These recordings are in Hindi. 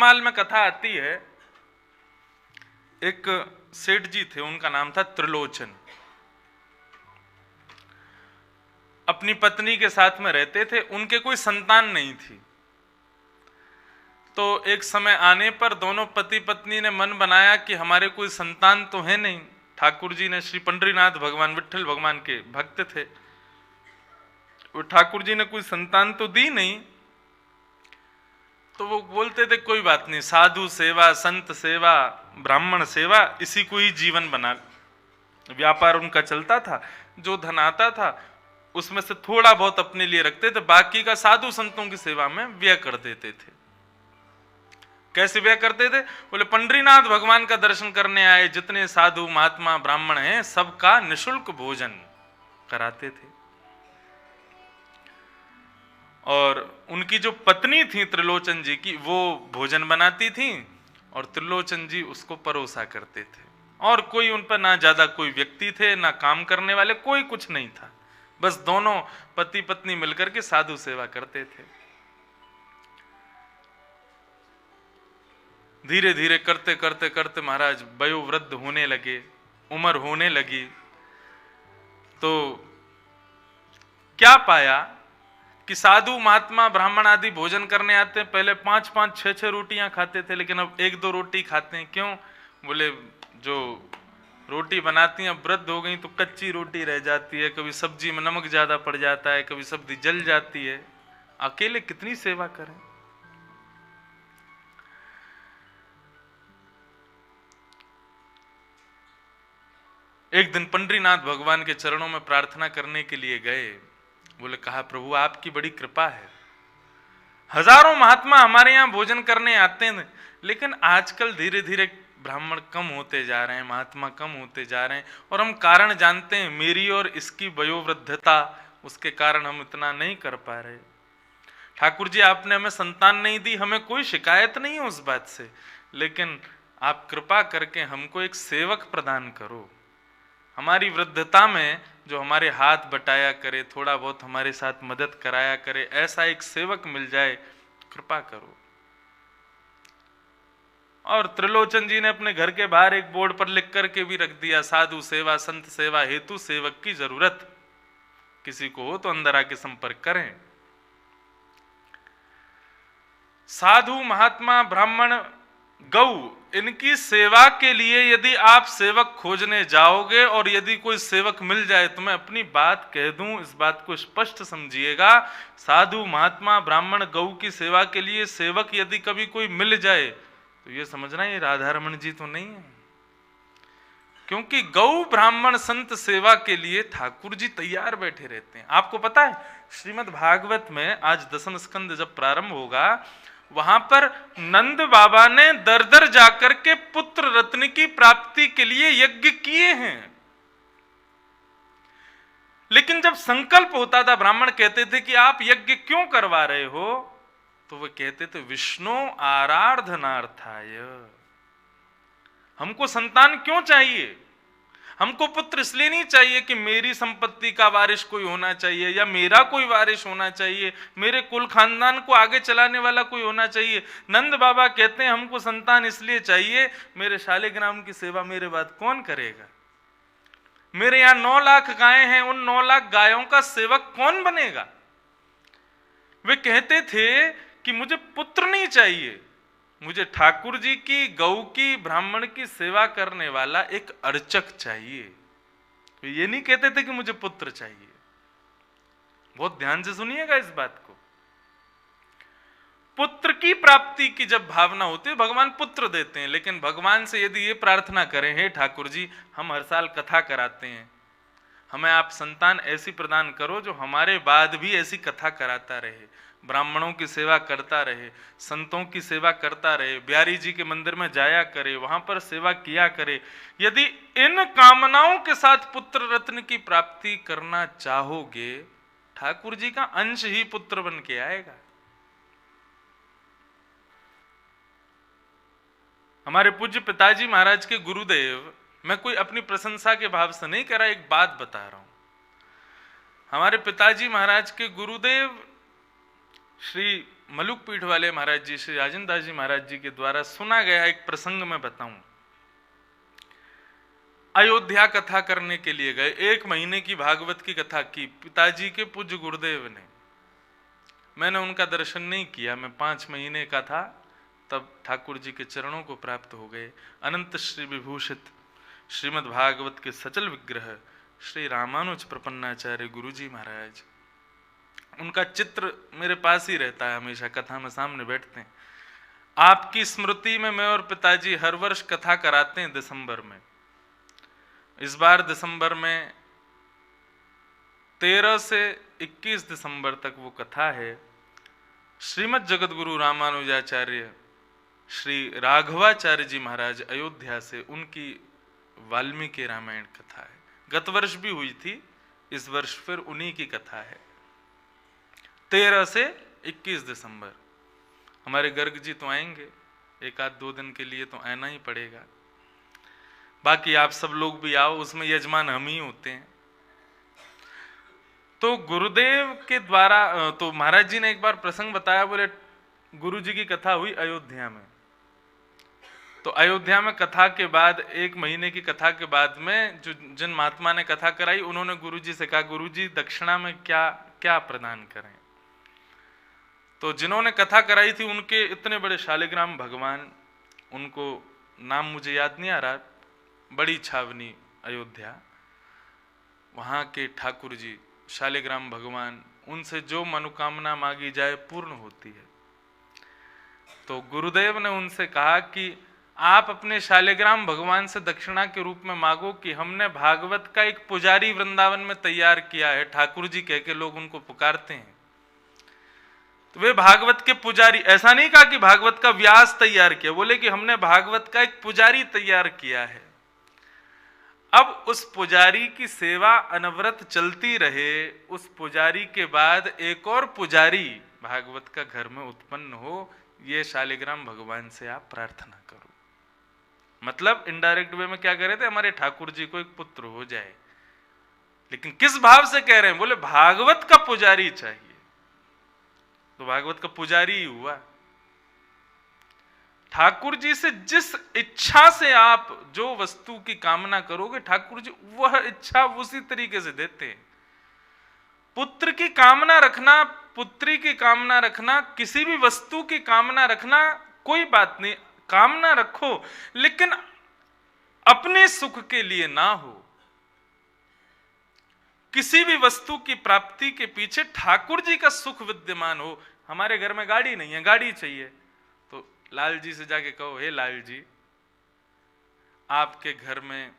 अमृतमाल में कथा आती है, एक सेठ जी थे, उनका नाम था त्रिलोचन। अपनी पत्नी के साथ में रहते थे, उनके कोई संतान नहीं थी। तो एक समय आने पर दोनों पति पत्नी ने मन बनाया कि हमारे कोई संतान तो है नहीं। ठाकुर जी ने, श्री पंडरीनाथ भगवान विट्ठल भगवान के भक्त थे, वो ठाकुर जी ने कोई संतान तो दी नहीं। तो वो बोलते थे कोई बात नहीं, साधु सेवा, संत सेवा, ब्राह्मण सेवा, इसी को ही जीवन बना। व्यापार उनका चलता था, जो धन आता था उसमें से थोड़ा बहुत अपने लिए रखते थे, बाकी का साधु संतों की सेवा में व्यय कर देते थे। कैसे व्यय करते थे? बोले पंडरीनाथ भगवान का दर्शन करने आए जितने साधु महात्मा ब्राह्मण हैं, सबका निशुल्क भोजन कराते थे। और उनकी जो पत्नी थी त्रिलोचन जी की, वो भोजन बनाती थी और त्रिलोचन जी उसको परोसा करते थे। और कोई उन पर ना ज्यादा कोई व्यक्ति थे, ना काम करने वाले, कोई कुछ नहीं था। बस दोनों पति पत्नी मिलकर के साधु सेवा करते थे। धीरे धीरे करते करते करते महाराज वयोवृद्ध होने लगे, उम्र होने लगी। तो क्या पाया कि साधु महात्मा ब्राह्मण आदि भोजन करने आते हैं, पहले 5-5 6-6 रोटियां खाते थे, लेकिन अब 1-2 रोटी खाते हैं। क्यों? बोले जो रोटी बनाती हैं अब वृद्ध हो गई तो कच्ची रोटी रह जाती है, कभी सब्जी में नमक ज्यादा पड़ जाता है, कभी सब्जी जल जाती है, अकेले कितनी सेवा करें। एक दिन पंडरीनाथ भगवान के चरणों में प्रार्थना करने के लिए गए। बोले कहा प्रभु आपकी बड़ी कृपा है, हजारों महात्मा हमारे यहाँ भोजन करने आते हैं, लेकिन आजकल धीरे धीरे ब्राह्मण कम होते जा रहे हैं, महात्मा कम होते जा रहे हैं, और हम कारण जानते हैं, मेरी और इसकी वयोवृद्धता, उसके कारण हम इतना नहीं कर पा रहे। ठाकुर जी आपने हमें संतान नहीं दी, हमें कोई शिकायत नहीं है उस बात से, लेकिन आप कृपा करके हमको एक सेवक प्रदान करो। हमारी वृद्धता में जो हमारे हाथ बटाया करे, थोड़ा बहुत हमारे साथ मदद कराया करे, ऐसा एक सेवक मिल जाए, कृपा करो। और त्रिलोचन जी ने अपने घर के बाहर एक बोर्ड पर लिख करके भी रख दिया, साधु सेवा संत सेवा हेतु सेवक की जरूरत, किसी को हो तो अंदर आके संपर्क करें। साधु महात्मा ब्राह्मण गौ, इनकी सेवा के लिए यदि आप सेवक खोजने जाओगे और यदि कोई सेवक मिल जाए, तो मैं अपनी बात कह दूं, इस बात को स्पष्ट समझिएगा, साधु महात्मा ब्राह्मण गौ की सेवा के लिए सेवक यदि कभी कोई मिल जाए तो ये समझना ये राधा रमन जी तो नहीं है। क्योंकि गौ ब्राह्मण संत सेवा के लिए ठाकुर जी तैयार बैठे रहते हैं। आपको पता है श्रीमद् भागवत में आज 10वें स्कंद जब प्रारंभ होगा, वहां पर नंद बाबा ने दर दर जाकर के पुत्र रत्न की प्राप्ति के लिए यज्ञ किए हैं। लेकिन जब संकल्प होता था, ब्राह्मण कहते थे कि आप यज्ञ क्यों करवा रहे हो, तो वे कहते थे विष्णु आराधनार्थाय, हमको संतान क्यों चाहिए, हमको पुत्र इसलिए नहीं चाहिए कि मेरी संपत्ति का वारिस कोई होना चाहिए या मेरा कोई वारिस होना चाहिए, मेरे कुल खानदान को आगे चलाने वाला कोई होना चाहिए। नंद बाबा कहते हैं हमको संतान इसलिए चाहिए, मेरे शालिग्राम की सेवा मेरे बाद कौन करेगा, मेरे यहाँ 9 लाख गायें हैं, उन 9 लाख गायों का सेवक कौन बनेगा। वे कहते थे कि मुझे पुत्र नहीं चाहिए, मुझे ठाकुर जी की, गौ की, ब्राह्मण की सेवा करने वाला एक अर्चक चाहिए। तो ये नहीं कहते थे कि मुझे पुत्र चाहिए। बहुत ध्यान से सुनिएगा इस बात को। पुत्र की प्राप्ति की जब भावना होती है, भगवान पुत्र देते हैं, लेकिन भगवान से यदि ये प्रार्थना करें, हे ठाकुर जी हम हर साल कथा कराते हैं, हमें आप संतान ऐसी प्रदान करो जो हमारे बाद भी ऐसी कथा कराता रहे, ब्राह्मणों की सेवा करता रहे, संतों की सेवा करता रहे, बिहारी जी के मंदिर में जाया करे, वहां पर सेवा किया करे। यदि इन कामनाओं के साथ पुत्र रत्न की प्राप्ति करना चाहोगे, ठाकुर जी का अंश ही पुत्र बन के आएगा। हमारे पूज्य पिताजी महाराज के गुरुदेव, मैं कोई अपनी प्रशंसा के भाव से नहीं कह रहा, एक बात बता रहा हूं। हमारे पिताजी महाराज के गुरुदेव श्री मलुक पीठ वाले महाराज जी श्री राजेंद्र दास जी महाराज जी के द्वारा सुना गया एक प्रसंग में बताऊं। अयोध्या कथा करने के लिए गए, 1 महीने की भागवत की कथा की पिताजी के पूज्य गुरुदेव ने। मैंने उनका दर्शन नहीं किया, मैं 5 महीने का था तब ठाकुर जी के चरणों को प्राप्त हो गए। अनंत श्री विभूषित श्रीमद् भागवत के सचल विग्रह श्री रामानुज प्रपन्नाचार्य गुरु जी महाराज, उनका चित्र मेरे पास ही रहता है, हमेशा कथा में सामने बैठते हैं। आपकी स्मृति में मैं और पिताजी हर वर्ष कथा कराते हैं दिसंबर में। इस बार दिसंबर में 13 से 21 दिसंबर तक वो कथा है। श्रीमद् जगत गुरु रामानुजाचार्य श्री राघवाचार्य जी महाराज अयोध्या से, उनकी वाल्मीकि रामायण कथा है। गत वर्ष भी हुई थी, इस वर्ष फिर उन्हीं की कथा है। 13 से 21 दिसंबर। हमारे गर्ग जी तो आएंगे, 1-2 दिन के लिए तो आना ही पड़ेगा। बाकी आप सब लोग भी आओ, उसमें यजमान हम ही होते हैं। तो गुरुदेव के द्वारा तो महाराज जी ने एक बार प्रसंग बताया, बोले गुरु जी की कथा हुई अयोध्या में। तो अयोध्या में कथा के बाद 1 महीने की कथा के बाद में जो जिन महात्मा ने कथा कराई, उन्होंने गुरु जी से कहा, गुरु जी दक्षिणा में क्या क्या प्रदान करें। तो जिन्होंने कथा कराई थी उनके इतने बड़े शालिग्राम भगवान, उनको नाम मुझे याद नहीं आ रहा, बड़ी छावनी अयोध्या, वहां के ठाकुर जी शालिग्राम भगवान, उनसे जो मनोकामना मांगी जाए पूर्ण होती है। तो गुरुदेव ने उनसे कहा कि आप अपने शालिग्राम भगवान से दक्षिणा के रूप में मांगो कि हमने भागवत का एक पुजारी वृंदावन में तैयार किया है, ठाकुर जी कह के लोग उनको पुकारते हैं। तो वे भागवत के पुजारी, ऐसा नहीं कहा कि भागवत का व्यास तैयार किया, बोले कि हमने भागवत का एक पुजारी तैयार किया है। अब उस पुजारी की सेवा अनवरत चलती रहे, उस पुजारी के बाद एक और पुजारी भागवत का घर में उत्पन्न हो, ये शालिग्राम भगवान से आप प्रार्थना करो। मतलब इनडायरेक्ट वे में क्या कह रहे थे, हमारे ठाकुर जी को एक पुत्र हो जाए। लेकिन किस भाव से कह रहे हैं, बोले भागवत का पुजारी चाहिए। तो भागवत का पुजारी ही हुआ। ठाकुर जी से जिस इच्छा से आप जो वस्तु की कामना करोगे, ठाकुर जी वह इच्छा उसी तरीके से देते हैं। पुत्र की कामना रखना, पुत्री की कामना रखना, किसी भी वस्तु की कामना रखना कोई बात नहीं, कामना रखो, लेकिन अपने सुख के लिए ना हो। किसी भी वस्तु की प्राप्ति के पीछे ठाकुर जी का सुख विद्यमान हो। हमारे घर में गाड़ी नहीं है, गाड़ी चाहिए, तो लाल जी से जाके कहो, हे लाल जी, आपके घर में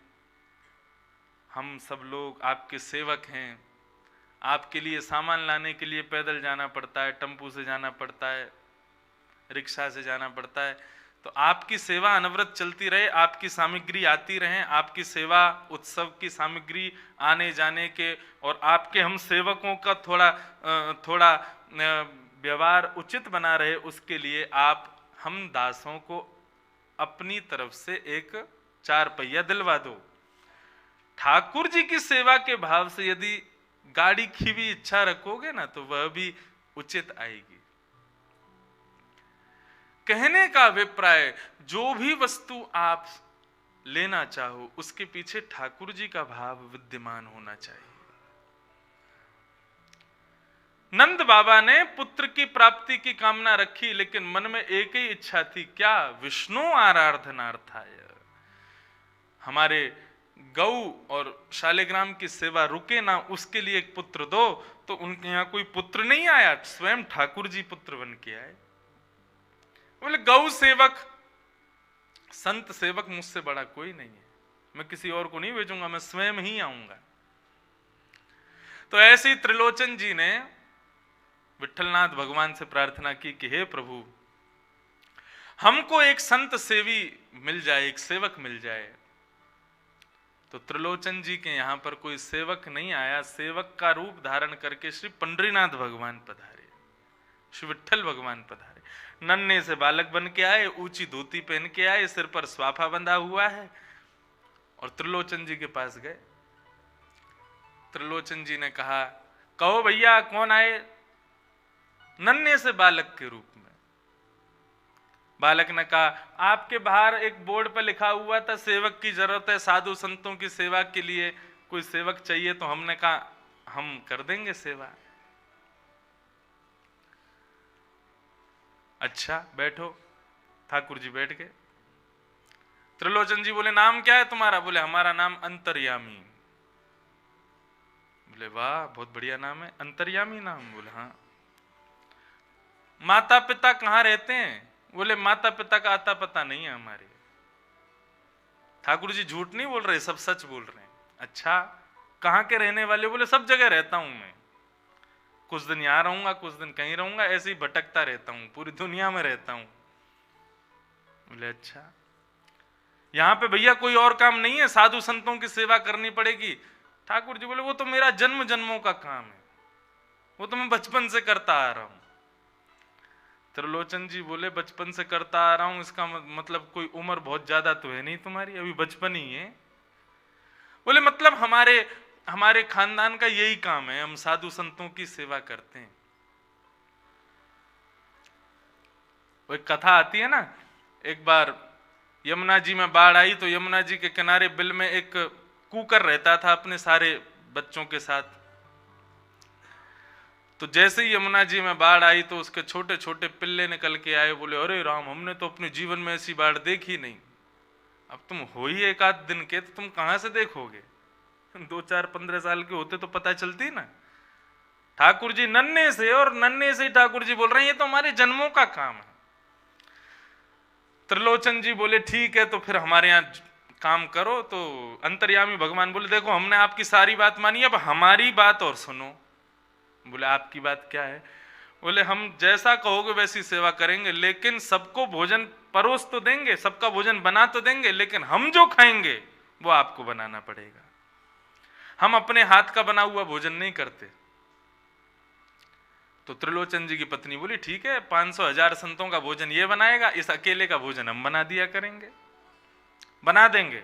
हम सब लोग आपके सेवक हैं, आपके लिए सामान लाने के लिए पैदल जाना पड़ता है, टेम्पू से जाना पड़ता है, रिक्शा से जाना पड़ता है, तो आपकी सेवा अनवरत चलती रहे, आपकी सामग्री आती रहे, आपकी सेवा उत्सव की सामग्री आने जाने के, और आपके हम सेवकों का थोड़ा व्यवहार उचित बना रहे, उसके लिए आप हम दासों को अपनी तरफ से एक 4 पहिया दिलवा दो। ठाकुर जी की सेवा के भाव से यदि गाड़ी की भी इच्छा रखोगे ना, तो वह भी उचित आएगी। कहने का अभिप्राय, जो भी वस्तु आप लेना चाहो उसके पीछे ठाकुर जी का भाव विद्यमान होना चाहिए। नंद बाबा ने पुत्र की प्राप्ति की कामना रखी, लेकिन मन में एक ही इच्छा थी, क्या? विष्णु आराधनार्थाय। हमारे गौ और शालिग्राम की सेवा रुके ना, उसके लिए एक पुत्र दो। तो उनके यहां कोई पुत्र नहीं आया, स्वयं ठाकुर जी पुत्र बन के आए। बोले गौ सेवक, संत सेवक मुझसे बड़ा कोई नहीं है, मैं किसी और को नहीं भेजूंगा, मैं स्वयं ही आऊंगा। तो ऐसे ही त्रिलोचन जी ने विठलनाथ भगवान से प्रार्थना की कि हे प्रभु, हमको एक संत सेवी मिल जाए, एक सेवक मिल जाए। तो त्रिलोचन जी के यहां पर कोई सेवक नहीं आया, सेवक का रूप धारण करके श्री पंडरीनाथ भगवान पधारे, श्री विठल भगवान पधारे। नन्हे से बालक बन के आए, ऊंची धोती पहन के आए, सिर पर स्वाफा बंधा हुआ है, और त्रिलोचन जी के पास गए। त्रिलोचन जी ने कहा, कहो भैया कौन आए? नन्हे से बालक के रूप में। बालक ने कहा, आपके बाहर एक बोर्ड पर लिखा हुआ था सेवक की जरूरत है, साधु संतों की सेवा के लिए कोई सेवक चाहिए। तो हमने कहा हम कर देंगे सेवा। अच्छा बैठो। ठाकुर जी बैठ गए। त्रिलोचन जी बोले, नाम क्या है तुम्हारा? बोले, हमारा नाम अंतर्यामी। बोले, वाह बहुत बढ़िया नाम है, अंतर्यामी नाम। बोले, हाँ। माता पिता कहाँ रहते हैं? बोले, माता पिता का आता पता नहीं है हमारे। ठाकुर जी झूठ नहीं बोल रहे, सब सच बोल रहे हैं। अच्छा, कहाँ के रहने वाले? बोले, सब जगह रहता हूं मैं, कुछ दिन यहां रहूंगा, कुछ दिन कहीं रहूंगा, ऐसे ही भटकता रहता हूं, पूरी दुनिया में रहता हूं। बोले, अच्छा, यहां पे भैया कोई और काम नहीं है, साधु संतों की सेवा करनी पड़ेगी? ठाकुर जी बोले, वो तो मेरा जन्म जन्मों का काम है, वो तो मैं बचपन से करता आ रहा हूं। त्रिलोचन जी बोले, बचपन से करता आ रहा हूं, इसका मतलब कोई उम्र बहुत ज्यादा तो है नहीं तुम्हारी, अभी बचपन ही है। बोले, मतलब हमारे खानदान का यही काम है, हम साधु संतों की सेवा करते हैं। वो एक कथा आती है ना, एक बार यमुना जी में बाढ़ आई तो यमुना जी के किनारे बिल में एक कुकर रहता था अपने सारे बच्चों के साथ। तो जैसे ही यमुना जी में बाढ़ आई तो उसके छोटे छोटे पिल्ले निकल के आए। बोले, अरे राम, हमने तो अपने जीवन में ऐसी बाढ़ देखी नहीं। अब तुम हो ही एक आध दिन के, तो तुम कहां से देखोगे? 2, 4, 15 साल के होते तो पता चलती ना। ठाकुर जी नन्हे से, और नन्हे से ठाकुर जी बोल रहे हैं ये तो हमारे जन्मों का काम है। त्रिलोचन जी बोले, ठीक है, तो फिर हमारे यहाँ काम करो। तो अंतर्यामी भगवान बोले, देखो हमने आपकी सारी बात मानी, अब हमारी बात और सुनो। बोले, आपकी बात क्या है? बोले, हम जैसा कहोगे वैसी सेवा करेंगे, लेकिन सबको भोजन परोस तो देंगे, सबका भोजन बना तो देंगे, लेकिन हम जो खाएंगे वो आपको बनाना पड़ेगा। हम अपने हाथ का बना हुआ भोजन नहीं करते। तो त्रिलोचन जी की पत्नी बोली, ठीक है, 500,000 संतों का भोजन ये बनाएगा, इस अकेले का भोजन हम बना दिया करेंगे, बना देंगे।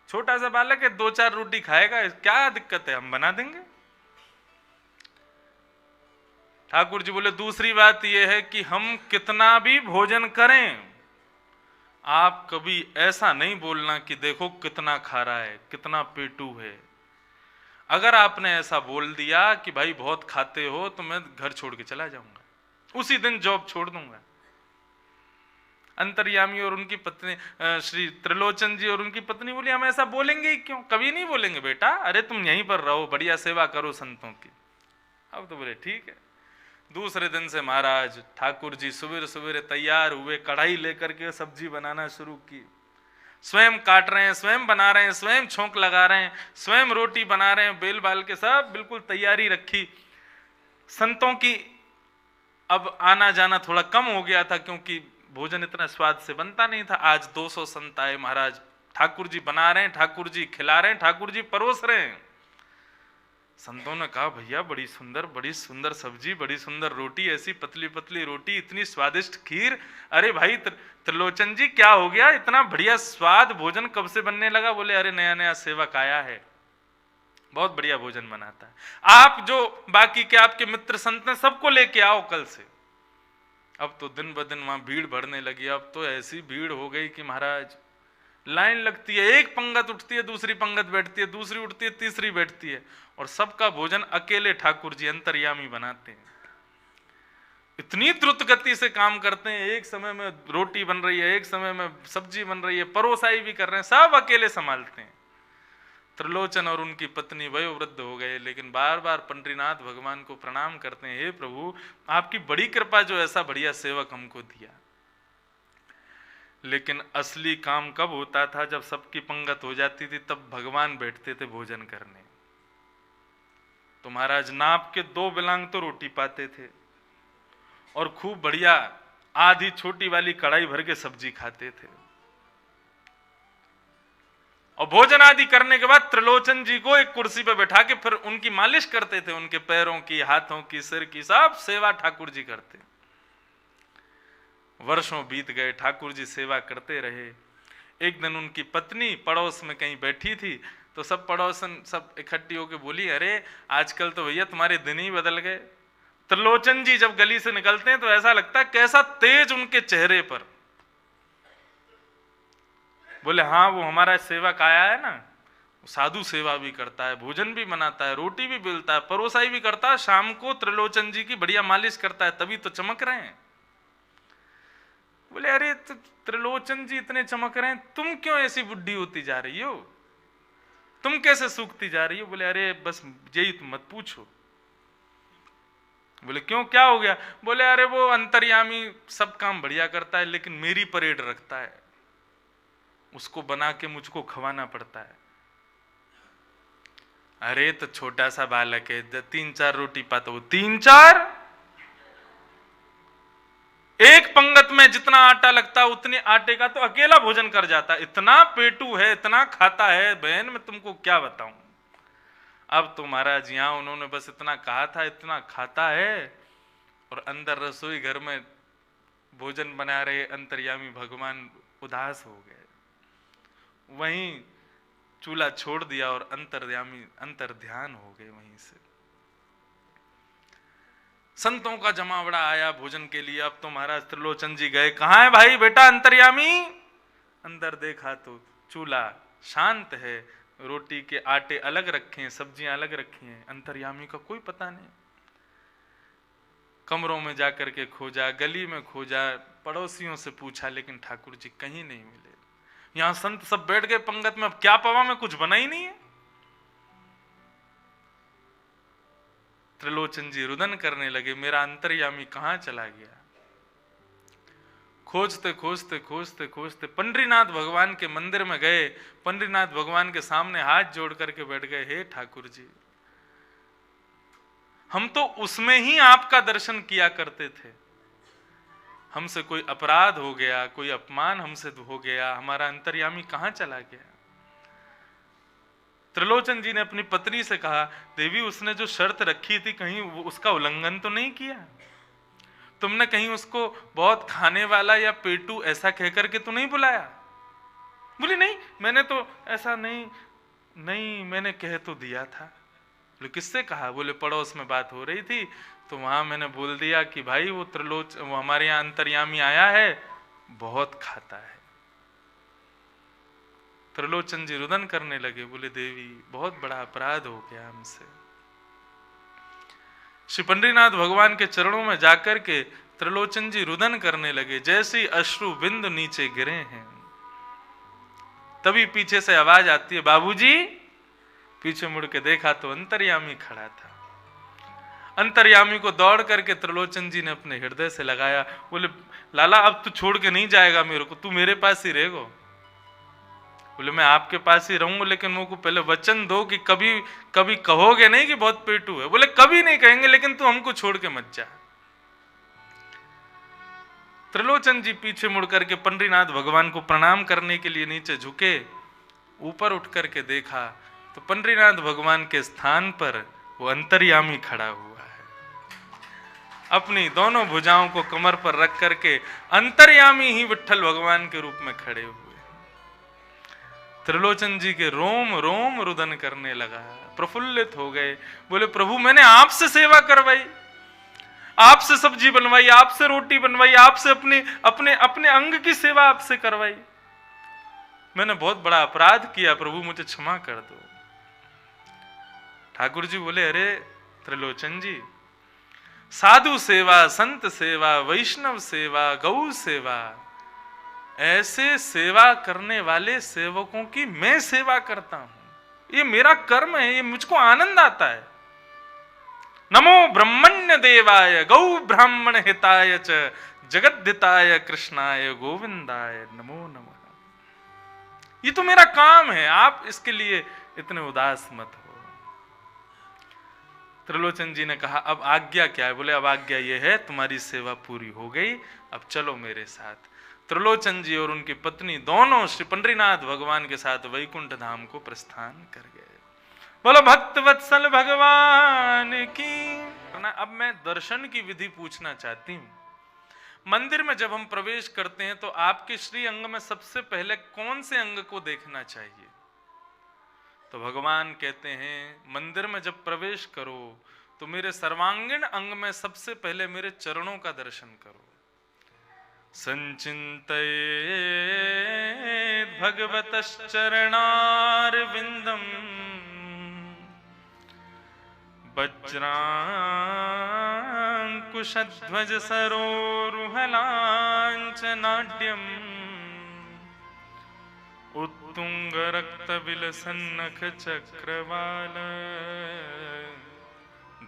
छोटा सा बालक है, 2-4 रोटी खाएगा, क्या दिक्कत है, हम बना देंगे। ठाकुर जी बोले, दूसरी बात यह है कि हम कितना भी भोजन करें, आप कभी ऐसा नहीं बोलना कि देखो कितना खा रहा है, कितना पेटू है। अगर आपने ऐसा बोल दिया कि भाई बहुत खाते हो, तो मैं घर छोड़ के चला जाऊंगा, उसी दिन जॉब छोड़ दूंगा। अंतर्यामी और उनकी पत्नी श्री त्रिलोचन जी और उनकी पत्नी बोली, हम ऐसा बोलेंगे ही क्यों, कभी नहीं बोलेंगे बेटा, अरे तुम यहीं पर रहो, बढ़िया सेवा करो संतों की। अब तो बोले, ठीक है। दूसरे दिन से महाराज ठाकुर जी सुबह सुबह तैयार हुए, कढ़ाई लेकर के सब्जी बनाना शुरू की। स्वयं काट रहे हैं, स्वयं बना रहे हैं, स्वयं छोंक लगा रहे हैं, स्वयं रोटी बना रहे हैं, बेल बाल के सब बिल्कुल तैयारी रखी। संतों की अब आना जाना थोड़ा कम हो गया था, क्योंकि भोजन इतना स्वाद से बनता नहीं था। आज 200 संत आए महाराज, ठाकुर जी बना रहे हैं, ठाकुर जी खिला रहे हैं, ठाकुर जी परोस रहे हैं। संतों ने कहा, भैया बड़ी सुंदर सब्जी, बड़ी सुंदर रोटी, ऐसी पतली पतली रोटी, इतनी स्वादिष्ट खीर। अरे भाई त्रिलोचन जी क्या हो गया, इतना बढ़िया स्वाद भोजन कब से बनने लगा? बोले, अरे नया नया सेवक आया है, बहुत बढ़िया भोजन बनाता है। आप जो बाकी के आपके मित्र संत हैं सबको लेके आओ कल से। अब तो दिन ब दिन वहां भीड़ बढ़ने लगी। अब तो ऐसी भीड़ हो गई कि महाराज लाइन लगती है, एक पंगत उठती है, दूसरी पंगत बैठती है, दूसरी उठती है, तीसरी बैठती है, और सबका भोजन अकेले ठाकुर जी अंतर्यामी बनाते हैं। इतनी द्रुत गति से काम करते हैं, एक समय में रोटी बन रही है, एक समय में सब्जी बन रही है, परोसाई भी कर रहे हैं, सब अकेले संभालते हैं। त्रिलोचन और उनकी पत्नी वयोवृद्ध हो गए, लेकिन बार बार पंडरीनाथ भगवान को प्रणाम करते हैं, हे प्रभु आपकी बड़ी कृपा जो ऐसा बढ़िया सेवक हमको दिया। लेकिन असली काम कब होता था? जब सबकी पंगत हो जाती थी, तब भगवान बैठते थे भोजन करने। तो महाराज नाप के 2 बिलांग तो रोटी पाते थे, और खूब बढ़िया आधी छोटी वाली कढ़ाई भर के सब्जी खाते थे। और भोजन आदि करने के बाद त्रिलोचन जी को एक कुर्सी पर बैठा के फिर उनकी मालिश करते थे, उनके पैरों की, हाथों की, सिर की, सब सेवा ठाकुर जी करते। वर्षों बीत गए, ठाकुर जी सेवा करते रहे। एक दिन उनकी पत्नी पड़ोस में कहीं बैठी थी, तो सब पड़ोसन सब इकट्ठी होकर बोली, अरे आजकल तो भैया तुम्हारे दिन ही बदल गए, त्रिलोचन जी जब गली से निकलते हैं तो ऐसा लगता है कैसा तेज उनके चेहरे पर। बोले हाँ, वो हमारा सेवक आया है ना, साधु सेवा भी करता है, भोजन भी बनाता है, रोटी भी बेलता है, परोसाई भी करता है, शाम को त्रिलोचन जी की बढ़िया मालिश करता है, तभी तो चमक रहे हैं। बोले अरे त्रिलोचन जी इतने चमक रहे हैं, तुम क्यों ऐसी बुढ़ी होती जा रही हो, तुम कैसे सूखती जा रही हो? बोले अरे बस यही तुम मत पूछो। बोले क्यों, क्या हो गया? बोले अरे वो अंतर्यामी सब काम बढ़िया करता है, लेकिन मेरी परेड रखता है, उसको बना के मुझको खवाना पड़ता है। अरे तो छोटा सा बालक है, 3-4 रोटी पाता, वो 3-4 एक पंगत में जितना आटा लगता है उतने आटे का तो अकेला भोजन कर जाता है। इतना पेटू है, इतना खाता है बहन, मैं तुमको क्या बताऊं। अब तो महाराज यहाँ उन्होंने बस इतना कहा था, इतना खाता है, और अंदर रसोई घर में भोजन बना रहे अंतर्यामी भगवान उदास हो गए। वहीं चूल्हा छोड़ दिया और अंतर्यामी अंतर ध्यान हो गए। वहीं से संतों का जमावड़ा आया भोजन के लिए। अब तो महाराज त्रिलोचन जी गए, कहाँ है भाई बेटा अंतर्यामी? अंदर देखा तो चूल्हा शांत है, रोटी के आटे अलग रखे हैं, सब्जियां अलग रखी हैं, अंतर्यामी का कोई पता नहीं। कमरों में जाकर के खोजा, गली में खोजा, पड़ोसियों से पूछा, लेकिन ठाकुर जी कहीं नहीं मिले। यहां संत सब बैठ गए पंगत में, अब क्या पवा में कुछ बना ही नहीं है। त्रिलोचन जी रुदन करने लगे, मेरा अंतर्यामी कहां चला गया। खोजते खोजते खोजते खोजते पंडरीनाथ भगवान के मंदिर में गए। पंडरीनाथ भगवान के सामने हाथ जोड़ करके बैठ गए, हे ठाकुर जी, हम तो उसमें ही आपका दर्शन किया करते थे, हमसे कोई अपराध हो गया, कोई अपमान हमसे हो गया, हमारा अंतर्यामी कहां चला गया। त्रिलोचन जी ने अपनी पत्नी से कहा, देवी उसने जो शर्त रखी थी कहीं उसका उल्लंघन तो नहीं किया? तुमने कहीं उसको बहुत खाने वाला या पेटू ऐसा कहकर के तो नहीं बुलाया? बोली नहीं, मैंने तो ऐसा नहीं मैंने कह तो दिया था। बोले किससे कहा? बोले पड़ोस में बात हो रही थी तो वहां मैंने बोल दिया कि भाई वो वो हमारे यहाँ अंतर्यामी आया है, बहुत खाता है। त्रिलोचन जी रुदन करने लगे, बोले देवी बहुत बड़ा अपराध हो गया हमसे। श्री पंडरीनाथ भगवान के चरणों में जाकर के त्रिलोचन जी रुदन करने लगे, जैसे अश्रु बिंदु नीचे गिरे हैं। तभी पीछे से आवाज आती है, बाबूजी। पीछे मुड़ के देखा तो अंतर्यामी खड़ा था। अंतर्यामी को दौड़ करके त्रिलोचन जी ने अपने हृदय से लगाया। बोले लाला अब तू छोड़ के नहीं जाएगा मेरे को, तू मेरे पास ही रहेगो। बोले मैं आपके पास ही रहूंगा, लेकिन मुझको पहले वचन दो कि कभी कहोगे नहीं कि बहुत पेटू है। बोले कभी नहीं कहेंगे, लेकिन तू हमको छोड़ के मत जा। त्रिलोचन जी पीछे मुड़ करके पंडरीनाथ भगवान को प्रणाम करने के लिए नीचे झुके। ऊपर उठ करके देखा तो पंडरीनाथ भगवान के स्थान पर वो अंतर्यामी खड़ा हुआ है। अपनी दोनों भुजाओं को कमर पर रख करके अंतर्यामी ही विट्ठल भगवान के रूप में खड़े हुए। त्रिलोचन जी के रोम रोम रुदन करने लगा, प्रफुल्लित हो गए। बोले प्रभु मैंने आपसे सेवा करवाई, आपसे सब्जी बनवाई, आपसे रोटी बनवाई, आपसे अपने अपने अपने अंग की सेवा आपसे करवाई, मैंने बहुत बड़ा अपराध किया, प्रभु मुझे क्षमा कर दो। ठाकुर जी बोले अरे त्रिलोचन जी, साधु सेवा, संत सेवा, वैष्णव सेवा, गौ सेवा, ऐसे सेवा करने वाले सेवकों की मैं सेवा करता हूं, ये मेरा कर्म है, ये मुझको आनंद आता है। नमो ब्रह्मण्य देवाय गौ ब्राह्मण हिताय च जगद्दिताय कृष्णाय गोविंदाय नमो नमः। ये तो मेरा काम है, आप इसके लिए इतने उदास मत हो। त्रिलोचन जी ने कहा अब आज्ञा क्या है? बोले अब आज्ञा ये है तुम्हारी सेवा पूरी हो गई, अब चलो मेरे साथ। त्रिलोचन जी और उनकी पत्नी दोनों श्री पंडरीनाथ भगवान के साथ वैकुंठ धाम को प्रस्थान कर गए। बोलो भक्त वत्सल भगवान की। अब मैं दर्शन की विधि पूछना चाहती हूँ। मंदिर में जब हम प्रवेश करते हैं तो आपके श्री अंग में सबसे पहले कौन से अंग को देखना चाहिए? तो भगवान कहते हैं मंदिर में जब प्रवेश करो तो मेरे सर्वांगीण अंग में सबसे पहले मेरे चरणों का दर्शन करो। संचिन्तयेत् भगवतश्चरणारविन्दम् वज्राङ्कुशध्वज सरोरुहलाञ्छनाढ्यम् उत्तुङ्गरक्तविलसन्नख चक्रवाल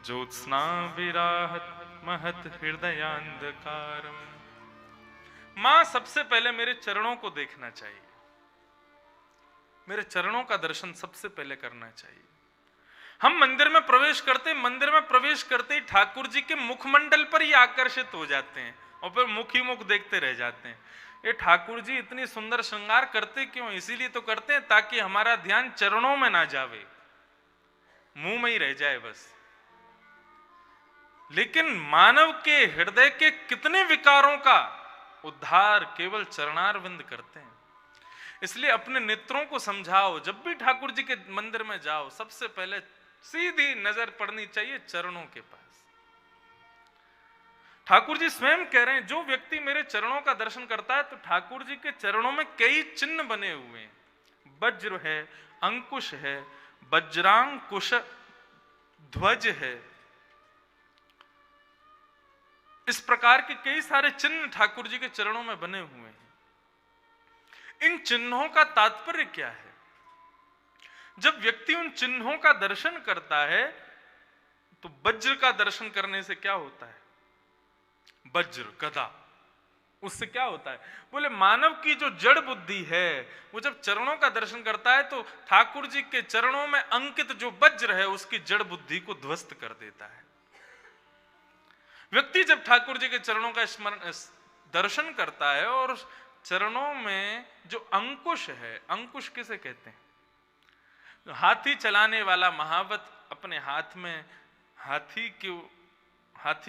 ज्योत्स्नाविराहत महत हृदयान्धकारम्। मां सबसे पहले मेरे चरणों को देखना चाहिए, मेरे चरणों का दर्शन सबसे पहले करना चाहिए। हम मंदिर में प्रवेश करते ही ठाकुर जी के मुखमंडल पर ही आकर्षित हो जाते हैं और फिर मुख ही मुख देखते रह जाते हैं। ये ठाकुर जी इतनी सुंदर श्रृंगार करते क्यों? इसीलिए तो करते हैं ताकि हमारा ध्यान चरणों में ना जावे, मुंह में ही रह जाए बस। लेकिन मानव के हृदय के कितने विकारों का उद्धार केवल चरणारविंद करते हैं। इसलिए अपने नेत्रों को समझाओ, जब भी ठाकुर जी के मंदिर में जाओ सबसे पहले सीधी नजर पड़नी चाहिए चरणों के पास। ठाकुर जी स्वयं कह रहे हैं, जो व्यक्ति मेरे चरणों का दर्शन करता है तो ठाकुर जी के चरणों में कई चिन्ह बने हुए हैं। वज्र है, अंकुश है, वज्रांकुश ध्वज है, इस प्रकार के कई सारे चिन्ह ठाकुर जी के चरणों में बने हुए हैं। इन चिन्हों का तात्पर्य क्या है? जब व्यक्ति उन चिन्हों का दर्शन करता है तो वज्र का दर्शन करने से क्या होता है? वज्र गदा, उससे क्या होता है? बोले मानव की जो जड़ बुद्धि है वो जब चरणों का दर्शन करता है तो ठाकुर जी के चरणों में अंकित जो वज्र है उसकी जड़ बुद्धि को ध्वस्त कर देता है। व्यक्ति जब ठाकुर जी के चरणों का दर्शन करता है और चरणों में जो अंकुश है, अंकुश किसे कहते हैं? हाथी चलाने वाला महावत अपने हाथ में हाथी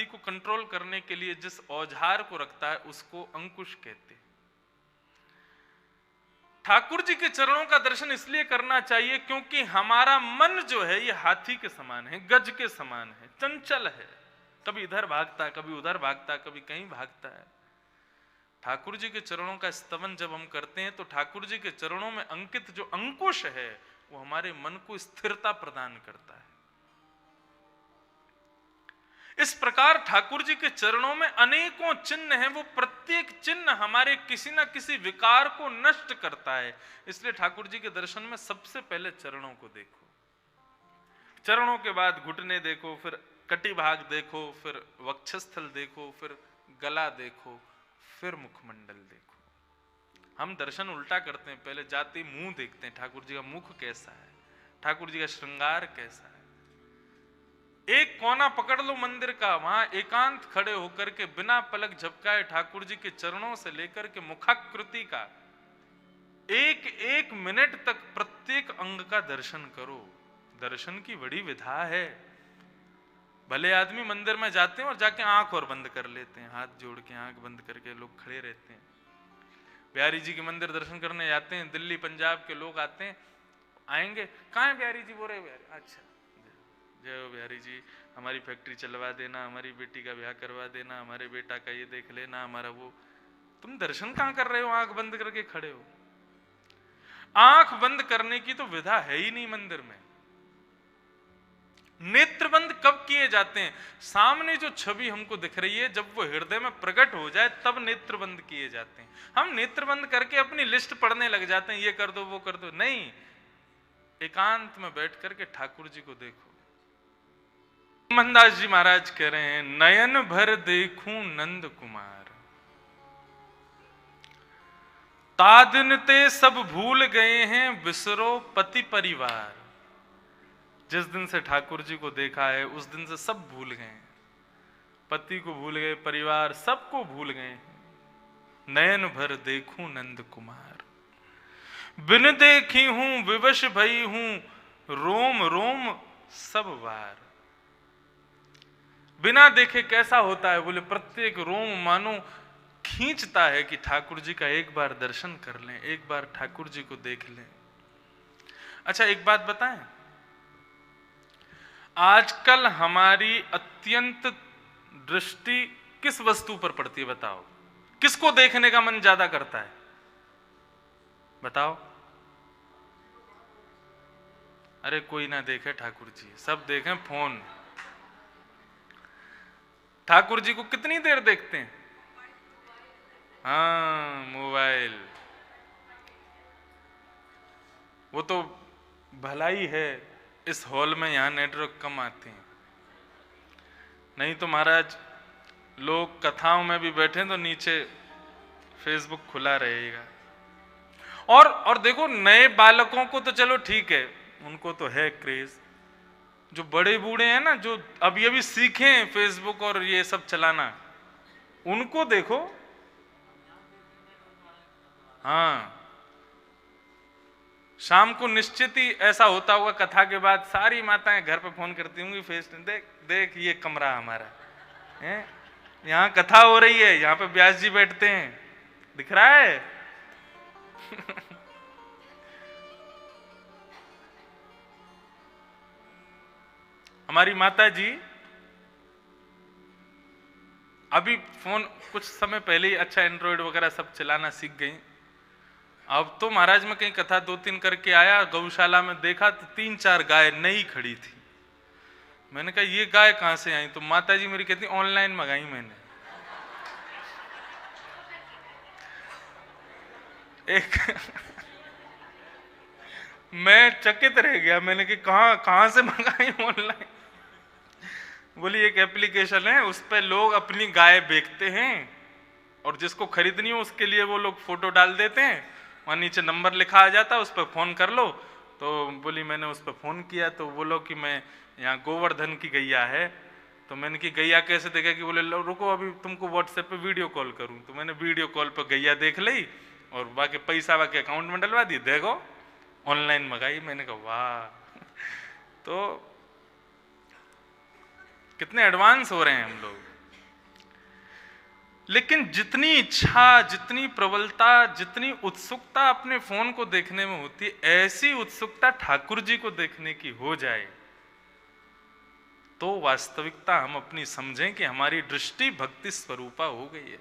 को कंट्रोल करने के लिए जिस औजार को रखता है उसको अंकुश कहते हैं। ठाकुर जी के चरणों का दर्शन इसलिए करना चाहिए क्योंकि हमारा मन जो है ये हाथी के समान है, गज के समान है, चंचल है, कभी इधर भागता है, कभी उधर भागता है, कभी कहीं भागता है। ठाकुर जी के चरणों का स्तवन जब हम करते हैं तो ठाकुर जी के चरणों में अंकित जो अंकुश है वो हमारे मन को स्थिरता प्रदान करता है। इस प्रकार ठाकुर जी के चरणों में अनेकों चिन्ह हैं, वो प्रत्येक चिन्ह हमारे किसी ना किसी विकार को नष्ट करता है। इसलिए ठाकुर जी के दर्शन में सबसे पहले चरणों को देखो, चरणों के बाद घुटने देखो, फिर कटी भाग देखो, फिर वक्षस्थल देखो, फिर गला देखो, फिर मुखमंडल देखो। हम दर्शन उल्टा करते हैं, पहले जाते मुंह देखते हैं, ठाकुर जी का मुख कैसा है, ठाकुर जी का श्रृंगार कैसा है। एक कोना पकड़ लो मंदिर का, वहां एकांत खड़े होकर के बिना पलक झपकाए ठाकुर जी के चरणों से लेकर के मुखाकृति का एक एक मिनट तक प्रत्येक अंग का दर्शन करो। दर्शन की बड़ी विधा है। भले आदमी मंदिर में जाते हैं और जाके आंख और बंद कर लेते हैं, हाथ जोड़ के आंख बंद करके लोग खड़े रहते हैं। बिहारी जी के मंदिर दर्शन करने जाते हैं, दिल्ली पंजाब के लोग आते हैं, आएंगे, कहाँ है बिहारी जी? बोल रहे बिहारी, अच्छा जय हो बिहारी जी, हमारी फैक्ट्री चलवा देना, हमारी बेटी का ब्याह करवा देना, हमारे बेटा का ये देख लेना, हमारा वो। तुम दर्शन कहाँ कर रहे हो? आंख बंद करके खड़े हो। आंख बंद करने की तो विधा है ही नहीं मंदिर में। नेत्रबंद कब किए जाते हैं? सामने जो छवि हमको दिख रही है जब वो हृदय में प्रकट हो जाए तब नेत्रबंद किए जाते हैं। हम नेत्रबंद करके अपनी लिस्ट पढ़ने लग जाते हैं, ये कर दो वो कर दो। नहीं, एकांत में बैठ करके ठाकुर जी को देखो। मोहनदास जी महाराज कह रहे हैं, नयन भर देखूं नंद कुमार, तादिन ते सब भूल गए हैं बिसरो पति परिवार। जिस दिन से ठाकुर जी को देखा है उस दिन से सब भूल गए, पति को भूल गए, परिवार सबको भूल गए। नयन भर देखूं नंद कुमार, बिन देखी हूं विवश भई हूं रोम रोम सब वार। बिना देखे कैसा होता है? बोले प्रत्येक रोम मानो खींचता है कि ठाकुर जी का एक बार दर्शन कर लें, एक बार ठाकुर जी को देख लें। अच्छा एक बात बताएं, आजकल हमारी अत्यंत दृष्टि किस वस्तु पर पड़ती है बताओ? किसको देखने का मन ज्यादा करता है बताओ? अरे कोई ना देखे ठाकुर जी, सब देखें फोन। ठाकुर जी को कितनी देर देखते हैं? हाँ, मोबाइल। वो तो भलाई है इस हॉल में यहां नेटवर्क कम आते हैं, नहीं तो महाराज लोग कथाओं में भी बैठे तो नीचे फेसबुक खुला रहेगा। और देखो, नए बालकों को तो चलो ठीक है, उनको तो है क्रेज। जो बड़े बूढ़े हैं ना, जो अभी अभी सीखे हैं फेसबुक और ये सब चलाना, उनको देखो। हाँ, शाम को निश्चित ही ऐसा होता होगा, कथा के बाद सारी माताएं घर पे फोन करती होंगी, फेस देख देख ये कमरा हमारा है, यहाँ कथा हो रही है, यहाँ पे व्यास जी बैठते हैं, दिख रहा है? हमारी माता जी अभी फोन कुछ समय पहले ही अच्छा एंड्रॉइड वगैरह सब चलाना सीख गई। अब तो महाराज में कहीं कथा 2-3 करके आया, गौशाला में देखा तो 3-4 गाय नई खड़ी थी। मैंने कहा ये गाय कहां से आई? तो माता जी मेरी कहती ऑनलाइन मंगाई मैंने। एक मैं चकित रह गया, मैंने कहा कहां से मंगाई ऑनलाइन? बोली एक एप्लीकेशन है, उस पर लोग अपनी गाय बेचते हैं और जिसको खरीदनी हो उसके लिए वो लोग फोटो डाल देते हैं, वहां नीचे नंबर लिखा आ जाता है, उस पर फोन कर लो। तो बोली मैंने उस पर फोन किया तो बोलो कि मैं यहाँ गोवर्धन की गैया है। तो मैंने कि गैया कैसे देखा? कि बोले रुको अभी तुमको व्हाट्सएप पे वीडियो कॉल करूँ। तो मैंने वीडियो कॉल पर गैया देख ली और बाकी पैसा बाकी अकाउंट में डलवा दी, देखो ऑनलाइन मंगाई। मैंने कहा वाह, तो कितने एडवांस हो रहे हैं हम लोग। लेकिन जितनी इच्छा, जितनी प्रबलता, जितनी उत्सुकता अपने फोन को देखने में होती है, ऐसी उत्सुकता ठाकुर जी को देखने की हो जाए तो वास्तविकता हम अपनी समझें कि हमारी दृष्टि भक्ति स्वरूपा हो गई है।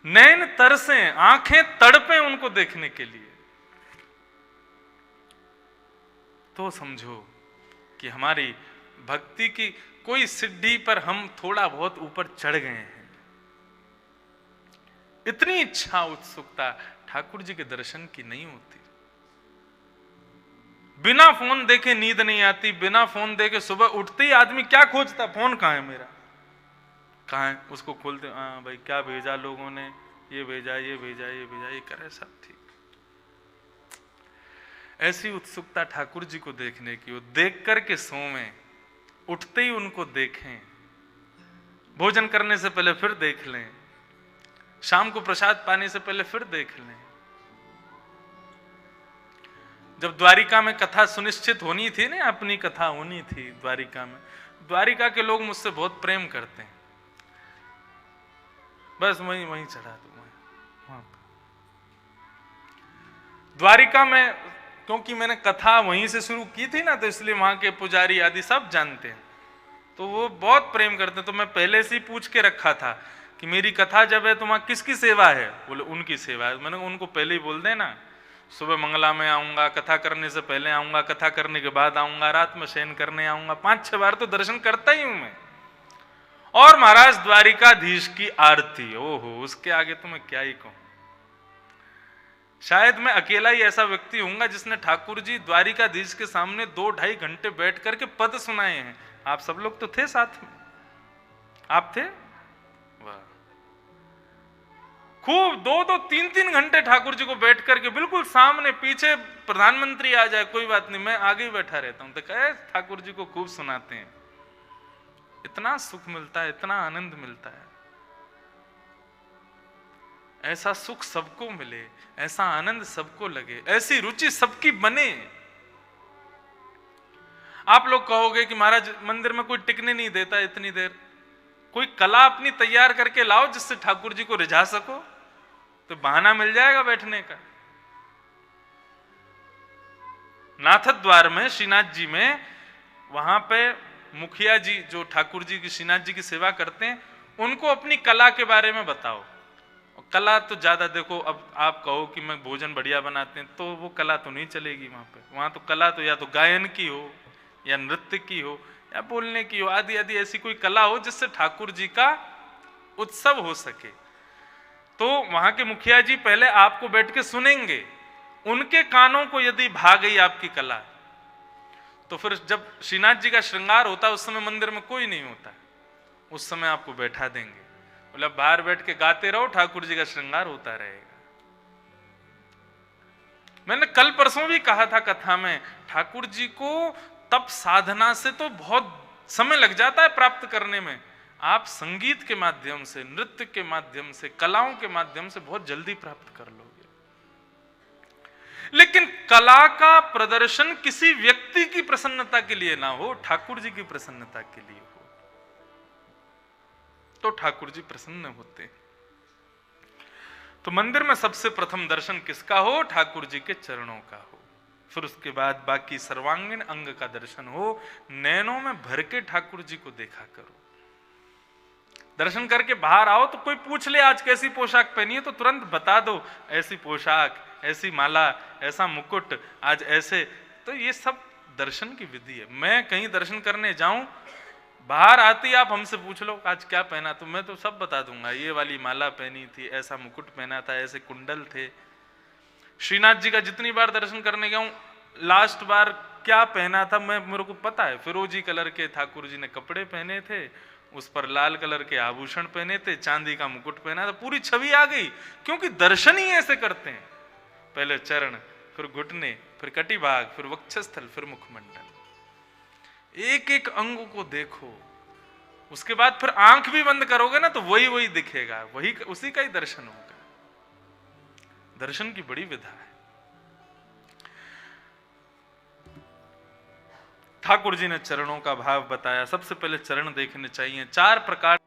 नैन तरसे, आंखें तड़पे उनको देखने के लिए, तो समझो कि हमारी भक्ति की कोई सिद्धि पर हम थोड़ा बहुत ऊपर चढ़ गए हैं। इतनी इच्छा उत्सुकता ठाकुर जी के दर्शन की नहीं होती। बिना फोन देखे नींद नहीं आती, बिना फोन देखे सुबह उठते ही आदमी क्या खोजता? फोन कहां है मेरा, कहां है? उसको खोलते, हाँ भाई क्या भेजा लोगों ने, ये भेजा, ये भेजा, ये भेजा, ये करे, सब ठीक। ऐसी उत्सुकता ठाकुर जी को देखने की हो, देख करके सोवें, उठते ही उनको देखें, भोजन करने से पहले फिर देख लें, शाम को प्रसाद पाने से पहले फिर देख लें। जब द्वारिका में कथा सुनिश्चित होनी थी ना, अपनी कथा होनी थी द्वारिका में, द्वारिका के लोग मुझसे बहुत प्रेम करते हैं, बस वहीं वहीं चढ़ा दो वहां। द्वारिका में क्योंकि मैंने कथा वहीं से शुरू की थी ना, तो इसलिए वहां के पुजारी आदि सब जानते हैं, तो वो बहुत प्रेम करते हैं। तो मैं पहले से ही पूछ के रखा था कि मेरी कथा जब है तो वहां किसकी सेवा है? बोले उनकी सेवा है। मैंने उनको पहले ही बोल देना, सुबह मंगला में आऊंगा, कथा करने से पहले आऊंगा, कथा करने के बाद आऊंगा, रात में शयन करने आऊंगा, 5-6 बार तो दर्शन करता ही हूं मैं। और महाराज द्वारिकाधीश की आरती, ओहो, उसके आगे तो मैं क्या ही कहूं। शायद मैं अकेला ही ऐसा व्यक्ति होऊंगा जिसने ठाकुर जी द्वारिकाधीश के सामने 2-2.5 घंटे बैठ करके पद सुनाए हैं। आप सब लोग तो थे साथ में, आप थे? वाह, खूब 2-2, 3-3 घंटे ठाकुर जी को बैठ करके, बिल्कुल सामने, पीछे प्रधानमंत्री आ जाए कोई बात नहीं, मैं आगे ही बैठा रहता हूं। तो कहे ठाकुर जी को खूब सुनाते हैं। इतना सुख मिलता है, इतना आनंद मिलता है। ऐसा सुख सबको मिले, ऐसा आनंद सबको लगे, ऐसी रुचि सबकी बने। आप लोग कहोगे कि महाराज मंदिर में कोई टिकने नहीं देता इतनी देर, कोई कला अपनी तैयार करके लाओ जिससे ठाकुर जी को रिझा सको, तो बहाना मिल जाएगा बैठने का। नाथद्वार में श्रीनाथ जी में, वहां पे मुखिया जी जो ठाकुर जी की श्रीनाथ जी की सेवा करते हैं, उनको अपनी कला के बारे में बताओ। कला तो ज्यादा देखो, अब आप कहो कि मैं भोजन बढ़िया बनाते हैं, तो वो कला तो नहीं चलेगी वहां पे। वहां तो कला तो या तो गायन की हो, या नृत्य की हो, या बोलने की हो, आदि आदि ऐसी कोई कला हो जिससे ठाकुर जी का उत्सव हो सके। तो वहां के मुखिया जी पहले आपको बैठ के सुनेंगे, उनके कानों को यदि भा गई आपकी कला, तो फिर जब श्रीनाथ जी का श्रृंगार होता है उस समय मंदिर में कोई नहीं होता, उस समय आपको बैठा देंगे, बोला बाहर बैठ के गाते रहो, ठाकुर जी का श्रृंगार होता रहेगा। मैंने कल परसों भी कहा था कथा में, ठाकुर जी को तप साधना से तो बहुत समय लग जाता है प्राप्त करने में। आप संगीत के माध्यम से, नृत्य के माध्यम से, कलाओं के माध्यम से बहुत जल्दी प्राप्त कर लोगे। लेकिन कला का प्रदर्शन किसी व्यक्ति की प्रसन्नता के लिए ना हो, ठाकुर जी की प्रसन्नता के लिए हो, तो ठाकुर जी प्रसन्न होते हैं। तो मंदिर में सबसे प्रथम दर्शन किसका हो? ठाकुर जी के चरणों का हो। फिर उसके बाद बाकी सर्वांगीण अंग का दर्शन हो। नैनों में भर के ठाकुर जी को देखा करो। दर्शन करके बाहर आओ तो कोई पूछ ले आज कैसी पोशाक पहनी है, तो तुरंत बता दो ऐसी पोशाक, ऐसी माला, ऐसा मुकुट, आज ऐसे। तो ये सब दर्शन की विधि है। मैं कहीं दर्शन करने जाऊं, बाहर आती आप हमसे पूछ लो आज क्या पहना, तो मैं तो सब बता दूंगा, ये वाली माला पहनी थी, ऐसा मुकुट पहना था, ऐसे कुंडल थे। श्रीनाथ जी का जितनी बार दर्शन करने गया हूं, लास्ट बार क्या पहना था मैं, मेरे को पता है। फिरोजी कलर के ठाकुर जी ने कपड़े पहने थे, उस पर लाल कलर के आभूषण पहने थे, चांदी का मुकुट पहना था, पूरी छवि आ गई। क्योंकि दर्शन ही ऐसे करते हैं, पहले चरण, फिर घुटने, फिर कटिभाग, फिर वक्षस्थल, फिर मुखमंडल। एक एक अंग को देखो, उसके बाद फिर आंख भी बंद करोगे ना तो वही वही दिखेगा, वही उसी का ही दर्शन होगा। दर्शन की बड़ी विधा है। ठाकुर जी ने चरणों का भाव बताया। सबसे पहले चरण देखने चाहिए। 4 प्रकार